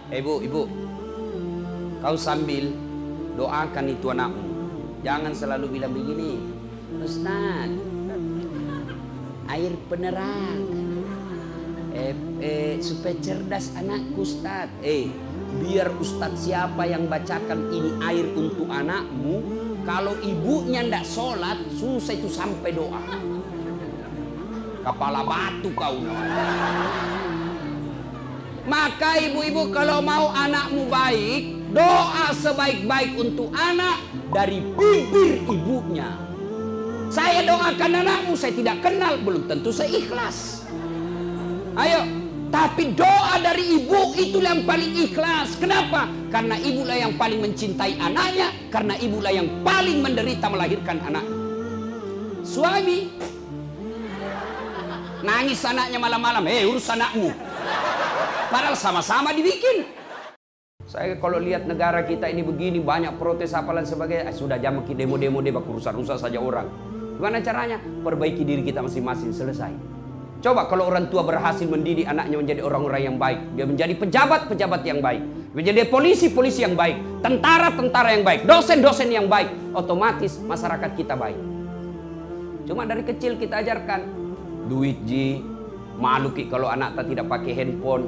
Ibu, kau sambil doakan itu anakmu. Jangan selalu bilang begini, Ustaz, air penerang, supaya cerdas anakku Ustaz. Biar Ustaz siapa yang bacakan ini air untuk anakmu, kalau ibunya ndak sholat, susah itu sampai doa. Kepala batu kau. Maka ibu-ibu kalau mau anakmu baik, doa sebaik-baik untuk anak dari bibir ibunya. Saya doakan anakmu, saya tidak kenal, belum tentu saya ikhlas. Ayo, tapi doa dari ibu itulah yang paling ikhlas. Kenapa? Karena ibulah yang paling mencintai anaknya, karena ibulah yang paling menderita melahirkan anaknya. Suami nangis anaknya malam-malam, urus anakmu. Padahal sama-sama dibikin. Saya kalau lihat negara kita ini begini, banyak protes apalan sebagainya, sudah jam demo-demo deh, rusak-rusak saja orang. Gimana caranya? Perbaiki diri kita masing-masing, selesai. Coba kalau orang tua berhasil mendidik anaknya menjadi orang-orang yang baik, dia menjadi pejabat-pejabat yang baik, menjadi polisi-polisi yang baik, tentara-tentara yang baik, dosen-dosen yang baik, otomatis masyarakat kita baik. Cuma dari kecil kita ajarkan duit malu ki kalau anak tak tidak pakai handphone,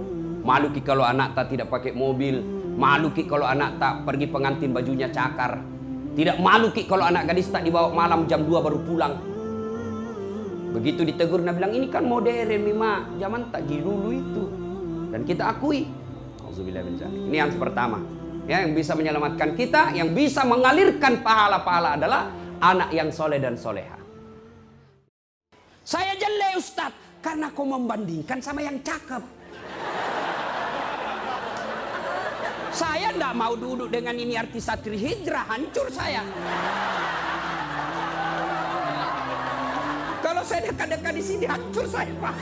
malu ki kalau anak tak tidak pakai mobil, malu ki kalau anak tak pergi pengantin bajunya cakar, tidak malu ki kalau anak gadis tak dibawa malam jam 2 baru pulang. Begitu ditegur, nah bilang ini kan modern Mima, zaman tak dulu itu. Dan kita akui. Ini yang pertama. Ya, yang bisa menyelamatkan kita, yang bisa mengalirkan pahala-pahala adalah anak yang soleh dan soleha. Saya jelek Ustaz, karena kau membandingkan sama yang cakep. Saya tidak mau duduk dengan ini artis Satri Hijrah, hancur saya. Kalau saya dekat-dekat di sini, hancur saya, Pak.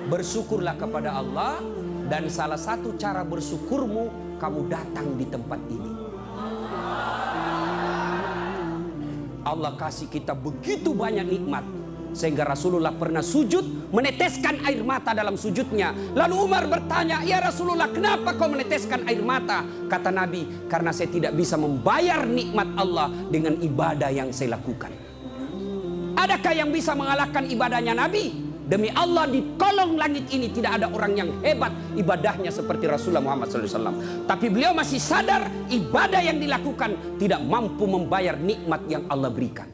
Bersyukurlah kepada Allah, dan salah satu cara bersyukurmu, kamu datang di tempat ini. Allah kasih kita begitu banyak nikmat, sehingga Rasulullah pernah sujud meneteskan air mata dalam sujudnya. Lalu Umar bertanya, ya Rasulullah, kenapa kau meneteskan air mata? Kata Nabi, karena saya tidak bisa membayar nikmat Allah dengan ibadah yang saya lakukan. Adakah yang bisa mengalahkan ibadahnya Nabi? Demi Allah, di kolong langit ini tidak ada orang yang hebat ibadahnya seperti Rasulullah Muhammad SAW. Tapi beliau masih sadar ibadah yang dilakukan tidak mampu membayar nikmat yang Allah berikan.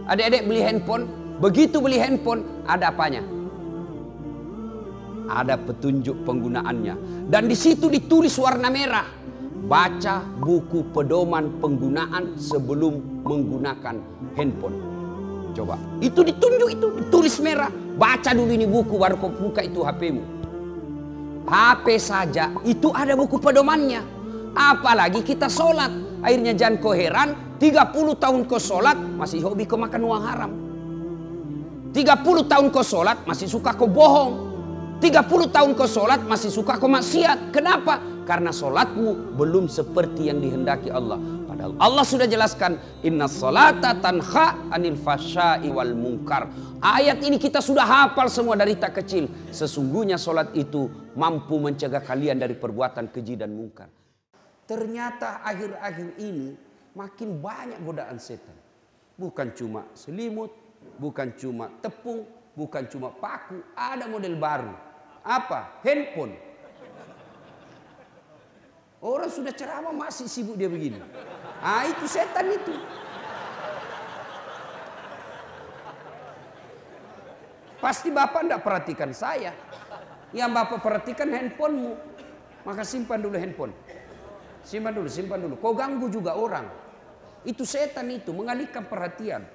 Adik-adik beli handphone, begitu beli handphone ada apanya? Ada petunjuk penggunaannya, dan di situ ditulis warna merah. Baca buku pedoman penggunaan sebelum menggunakan handphone. Coba, itu ditunjuk, itu ditulis merah. Baca dulu ini buku, baru kau buka itu HP-mu. HP saja itu ada buku pedomannya. Apalagi kita sholat. Akhirnya jangan kau heran, 30 tahun kau sholat masih hobi kau makan uang haram. 30 tahun kau sholat masih suka kau bohong. 30 tahun kau sholat masih suka kau maksiat. Kenapa? Karena sholatmu belum seperti yang dihendaki Allah. Padahal Allah sudah jelaskan, inna sholata tanha anil fasya'i wal munkar. Ayat ini kita sudah hafal semua dari tak kecil. Sesungguhnya sholat itu mampu mencegah kalian dari perbuatan keji dan mungkar. Ternyata akhir-akhir ini makin banyak godaan setan. Bukan cuma selimut, bukan cuma tepung, bukan cuma paku. Ada model baru. Apa? Handphone. Orang sudah ceramah masih sibuk dia begini. Itu setan itu. Pasti Bapak tidak perhatikan saya. Yang Bapak perhatikan handphonemu. Maka simpan dulu handphone. Simpan dulu. Kau ganggu juga orang. Itu setan itu, mengalihkan perhatian.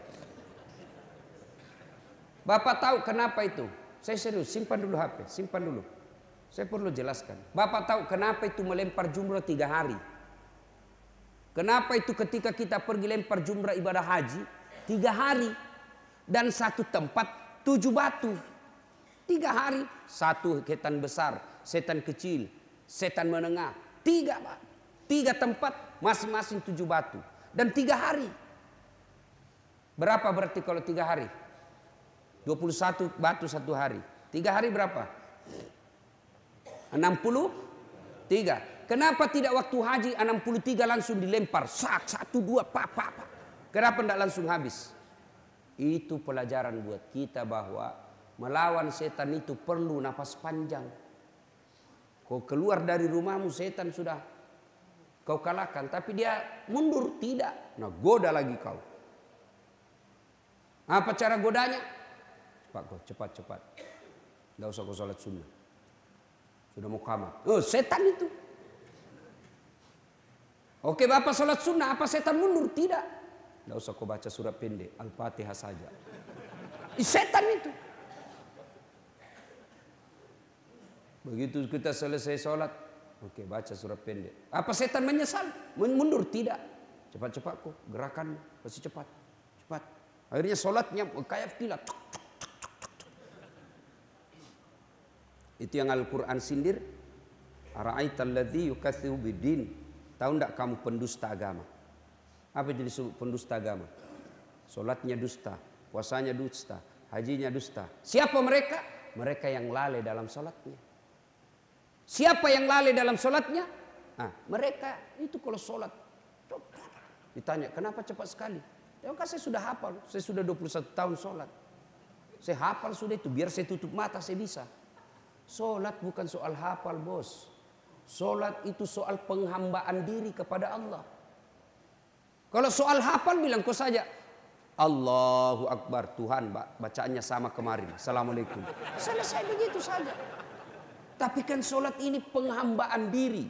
Bapak tahu kenapa itu? Saya serius, simpan dulu HP, simpan dulu. Saya perlu jelaskan. Bapak tahu kenapa itu melempar jumrah 3 hari? Kenapa itu ketika kita pergi lempar jumrah ibadah haji 3 hari? Dan satu tempat 7 batu. 3 hari. 1 setan besar, setan kecil, setan menengah. 3 tempat masing-masing 7 batu. Dan 3 hari. Berapa berarti kalau 3 hari? 21 batu 1 hari. 3 hari berapa? 63. Kenapa tidak waktu haji 63 langsung dilempar? Sak, 1, 2, pak. Kenapa tidak langsung habis? Itu pelajaran buat kita bahwa melawan setan itu perlu nafas panjang. Kau keluar dari rumahmu, setan sudah kau kalahkan. Tapi dia mundur, tidak. Nah, goda lagi kau. Apa cara godanya? Cepat. Tidak usah kau sholat sunnah. Sudah mau kamat. Oh, setan itu. Oke, Bapak sholat sunnah, apa setan mundur? Tidak. Tidak usah kau baca surat pendek, Al-Fatihah saja. Setan itu. Begitu kita selesai sholat, oke, baca surat pendek. Apa setan menyesal? Mundur? Tidak. Cepat kok, gerakan pasti cepat. Akhirnya sholatnya kayak kilat. Itu yang Al-Quran sindir. Ara'aital ladzi yukatsibu biddin. Tahu tidak kamu pendusta agama? Apa itu disebut pendusta agama? Sholatnya dusta, puasanya dusta, hajinya dusta. Siapa mereka? Mereka yang lalai dalam sholatnya. Siapa yang lalai dalam sholatnya? Nah, mereka itu kalau sholat. Ditanya, kenapa cepat sekali? Ya kan saya sudah hafal, saya sudah 21 tahun sholat. Saya hafal sudah itu, biar saya tutup mata saya bisa. Sholat bukan soal hafal, bos. Sholat itu soal penghambaan diri kepada Allah. Kalau soal hafal bilang kau saja Allahu Akbar, Tuhan bacaannya sama kemarin, Assalamualaikum. Selesai begitu saja. Tapi kan sholat ini penghambaan diri.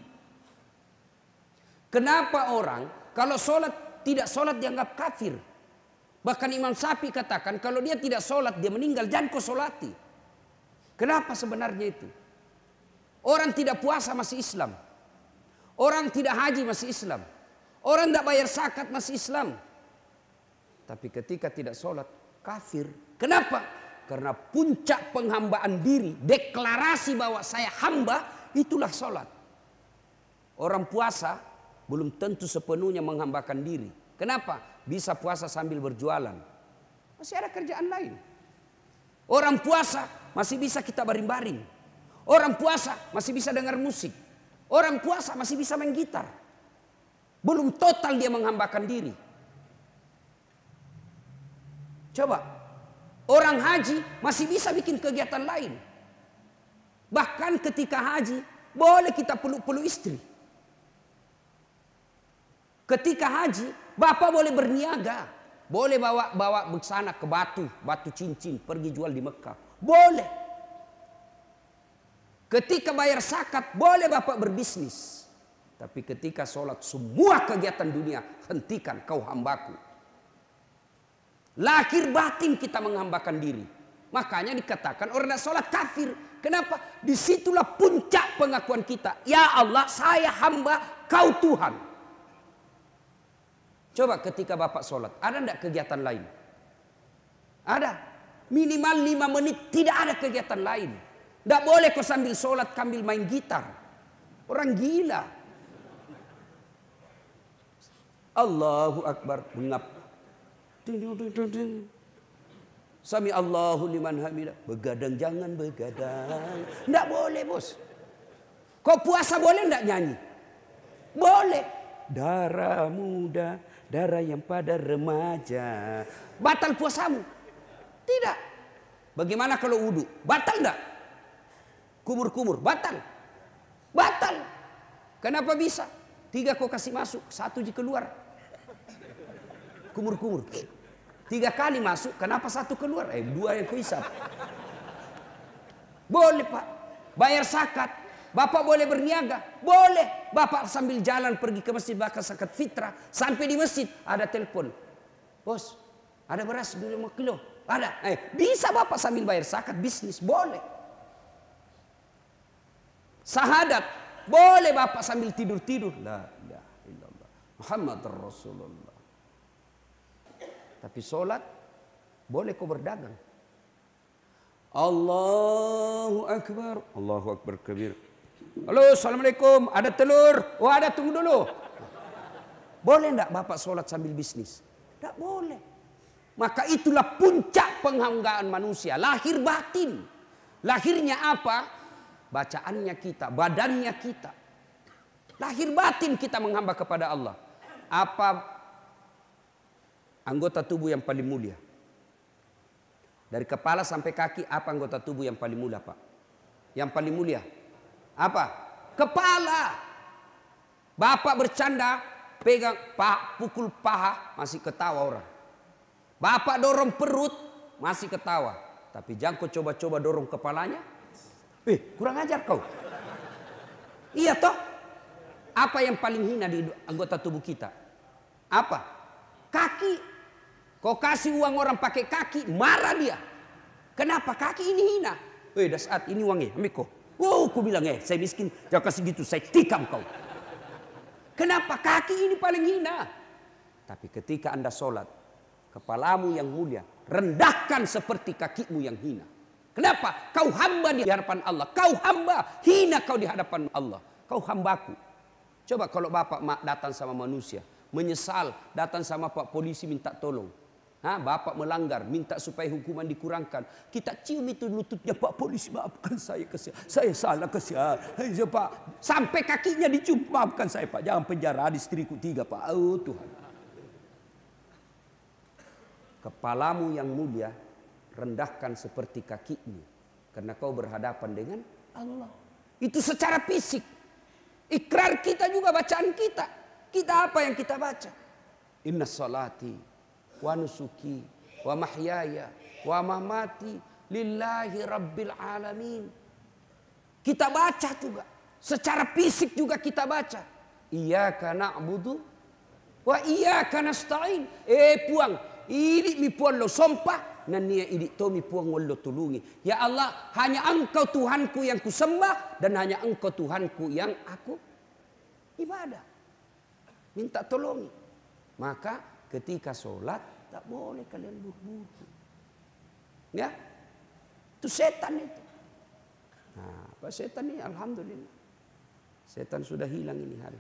Kenapa orang kalau sholat tidak sholat dianggap kafir? Bahkan Imam Syafi'i katakan kalau dia tidak sholat dia meninggal, jangan kau sholati. Kenapa sebenarnya itu? Orang tidak puasa masih Islam. Orang tidak haji masih Islam. Orang tidak bayar zakat masih Islam. Tapi ketika tidak sholat, kafir. Kenapa? Karena puncak penghambaan diri, deklarasi bahwa saya hamba, itulah sholat. Orang puasa belum tentu sepenuhnya menghambakan diri. Kenapa? Bisa puasa sambil berjualan. Masih ada kerjaan lain. Orang puasa masih bisa kita baring-baring. Orang puasa masih bisa dengar musik. Orang puasa masih bisa main gitar. Belum total dia menghambakan diri. Coba. Orang haji masih bisa bikin kegiatan lain. Bahkan ketika haji boleh kita peluk-peluk istri. Ketika haji bapak boleh berniaga. Boleh bawa bersana ke batu cincin, pergi jual di Mekah. Boleh. Ketika bayar zakat boleh bapak berbisnis. Tapi ketika sholat semua kegiatan dunia hentikan, kau hambaku. Lahir batin kita menghambakan diri. Makanya dikatakan orang yang sholat kafir. Kenapa? Disitulah puncak pengakuan kita. Ya Allah, saya hamba, kau Tuhan. Coba ketika bapak sholat, ada enggak kegiatan lain? Ada. Minimal 5 menit tidak ada kegiatan lain. Tidak boleh kau sambil sholat sambil main gitar. Orang gila. Allahu Akbar, mengap. Sami Allahu liman hamidah. Begadang jangan begadang. Tidak boleh, bos. Kau puasa boleh tidak nyanyi? Boleh. Darah muda, darah yang pada remaja. Batal puasamu? Tidak. Bagaimana kalau wudu? Batal tidak? Kumur-kumur, batal. Batal. Kenapa bisa? 3 kau kasih masuk, 1 je keluar. Kumur-kumur. 3 kali masuk, kenapa 1 keluar? 2 yang kau hisap. Boleh pak. Bayar zakat. Bapak boleh berniaga. Boleh. Bapak sambil jalan pergi ke masjid bakar zakat fitrah. Sampai di masjid ada telepon. Bos, ada beras 5 kilo. Ada. Bisa bapak sambil bayar zakat, bisnis. Boleh. Sahadat. Boleh bapak sambil tidur-tidur. La ilaha illallah. Muhammad Rasulullah. Tapi sholat boleh kau berdagang. Allahu Akbar. Allahu Akbar kabir. Halo, Assalamualaikum. Ada telur? Oh ada, tunggu dulu. Boleh enggak bapak sholat sambil bisnis? Tidak boleh. Maka itulah puncak penghambaan manusia. Lahir batin. Lahirnya apa? bacaannya kita, badannya kita. Lahir batin kita menghamba kepada Allah. Apa anggota tubuh yang paling mulia? Dari kepala sampai kaki, apa anggota tubuh yang paling mulia, Pak? Yang paling mulia? Apa? Kepala. Bapak bercanda, pegang pukul paha, masih ketawa orang. Bapak dorong perut, masih ketawa. Tapi jangan kau coba-coba dorong kepalanya. Kurang ajar kau. Iya toh? Apa yang paling hina di anggota tubuh kita? Apa? Kaki. Kau kasih uang orang pakai kaki, marah dia. Kenapa? Kaki ini hina. Dah saat ini uangnya, ambil kau. Wow, aku bilang saya miskin, jangan kasih gitu, saya tikam kau. Kenapa? Kaki ini paling hina. Tapi ketika Anda sholat, kepalamu yang mulia, rendahkan seperti kakimu yang hina. Kenapa? Kau hamba di hadapan Allah. Kau hamba, hina kau di hadapan Allah. Kau hambaku. Coba kalau bapak datang sama manusia, menyesal, datang sama pak polisi minta tolong. Bapak melanggar, minta supaya hukuman dikurangkan. Kita cium itu lututnya, Pak polisi maafkan saya, saya salah kesian. Pak, sampai kakinya dicium, maafkan saya Pak, jangan penjara istriku 3 Pak. Oh Tuhan. Kepalamu yang mulia, rendahkan seperti kakimu. Karena kau berhadapan dengan Allah. Itu secara fisik. Ikrar kita juga bacaan kita. Kita apa yang kita baca? Inna salati wa nusuki wa mahyaya wa mamati lillahi rabbil alamin. Kita baca juga. Secara fisik juga kita baca. Iyyaka na'budu wa iyyaka nasta'in. Puang, ini mi puang lo sompah, nania ini to mi puang wallo tulungi. Ya Allah, hanya Engkau Tuhanku yang kusembah dan hanya Engkau Tuhanku yang aku ibadah. Minta tolongi. Maka ketika sholat tak boleh kalian buru-buru. Ya, itu setan itu. Nah, apa setan ini? Alhamdulillah, setan sudah hilang ini hari.